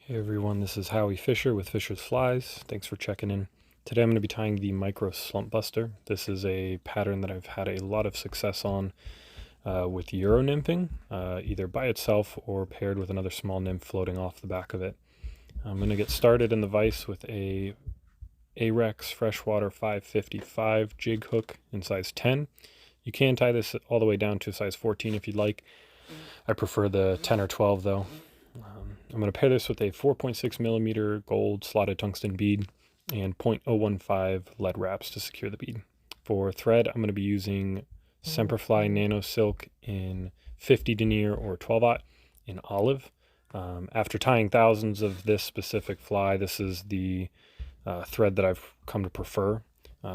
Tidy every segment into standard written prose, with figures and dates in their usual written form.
Hey everyone, this is Howie Fisher with Fisher's Flies. Thanks for checking in. Today I'm going to be tying the micro Slumpbuster. This is a pattern that I've had a lot of success on with Euro-nymphing, either by itself or paired with another small nymph floating off the back of it. I'm going to get started in the vise with a Ahrex Freshwater 555 jig hook in size 10. You can tie this all the way down to size 14 if you'd like. I prefer the 10 or 12 though. I'm going to pair this with a 4.6 millimeter gold slotted tungsten bead and 0.015 lead wraps to secure the bead. For thread, I'm going to be using Semperfli Nano Silk in 50 denier or 12/aught in olive. After tying thousands of this specific fly, this is the thread that I've come to prefer.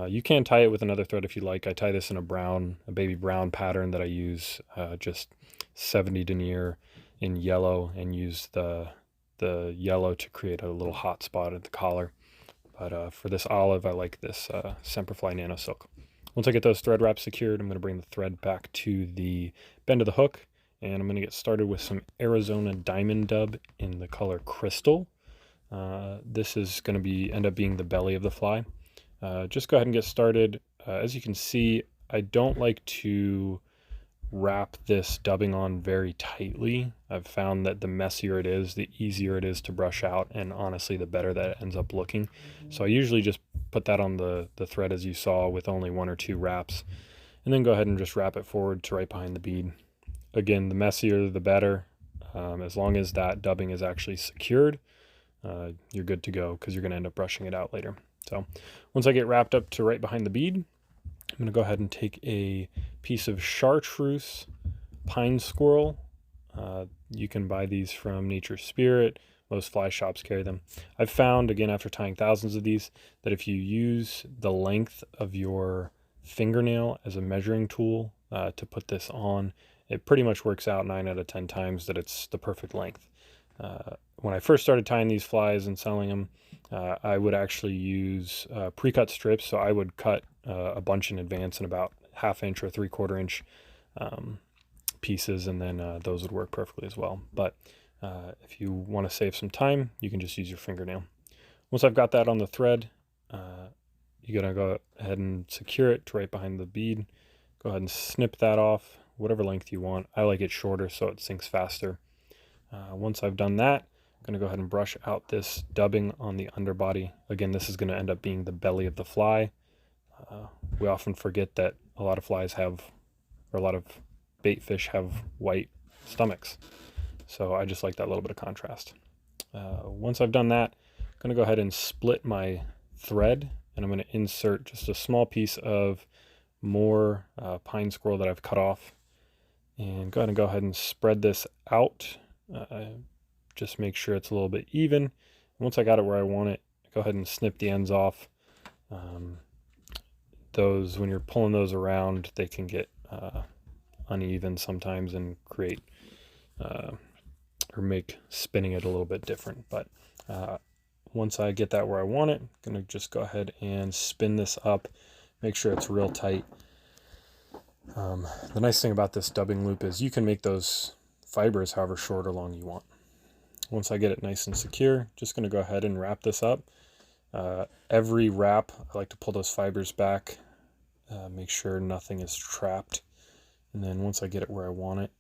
You can tie it with another thread if you like. I tie this in a baby brown pattern that I use just 70 denier in yellow and use the yellow to create a little hot spot at the collar. But for this olive, I like this Semperfli Nano Silk. Once I get those thread wraps secured, I'm going to bring the thread back to the bend of the hook, and I'm going to get started with some Arizona Diamond Dub in the color Crystal. This is going to end up being the belly of the fly. Just go ahead and get started. As you can see, I don't like to wrap this dubbing on very tightly. I've found that the messier it is, the easier it is to brush out, and honestly the better that it ends up looking. So I usually just put that on the thread as you saw with only 1 or 2 wraps, and then go ahead and just wrap it forward to right behind the bead. Again, the messier the better. As long as that dubbing is actually secured, you're good to go, because you're going to end up brushing it out later. So once I get wrapped up to right behind the bead, I'm going to go ahead and take a piece of chartreuse pine squirrel. You can buy these from Nature's Spirit. Most fly shops carry them. I've found, again, after tying thousands of these, that if you use the length of your fingernail as a measuring tool to put this on, it pretty much works out 9 out of 10 times that it's the perfect length. When I first started tying these flies and selling them, I would actually use pre-cut strips. So I would cut a bunch in advance in about 1/2 inch or 3/4 inch pieces, and then those would work perfectly as well. But if you want to save some time, you can just use your fingernail. Once I've got that on the thread, you're going to go ahead and secure it to right behind the bead. Go ahead and snip that off, whatever length you want. I like it shorter so it sinks faster. Once I've done that, I'm going to go ahead and brush out this dubbing on the underbody. Again, this is going to end up being the belly of the fly. We often forget that a lot of flies have, or a lot of bait fish have, white stomachs. So I just like that little bit of contrast. Once I've done that, I'm going to go ahead and split my thread, and I'm going to insert just a small piece of more pine squirrel that I've cut off, and go ahead and spread this out. Just make sure it's a little bit even. Once I got it where I want it, go ahead and snip the ends off. When you're pulling those around, they can get uneven sometimes and create or make spinning it a little bit different. But once I get that where I want it, I'm going to just go ahead and spin this up, make sure it's real tight. The nice thing about this dubbing loop is you can make those fibers however short or long you want. Once I get it nice and secure, just going to go ahead and wrap this up. Every wrap, I like to pull those fibers back, make sure nothing is trapped. And then once I get it where I want it,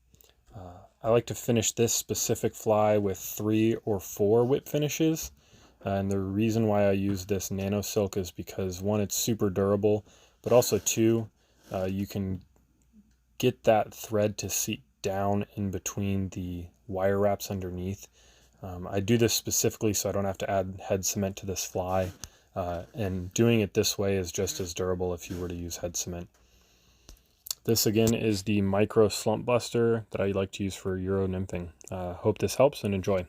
I like to finish this specific fly with 3 or 4 whip finishes. And the reason why I use this nano silk is because, 1, it's super durable, but also 2, you can get that thread to seep down in between the wire wraps underneath. I do this specifically so I don't have to add head cement to this fly, and doing it this way is just as durable if you were to use head cement. This again is the micro Slumpbuster that I like to use for Euro nymphing. Hope this helps, and enjoy.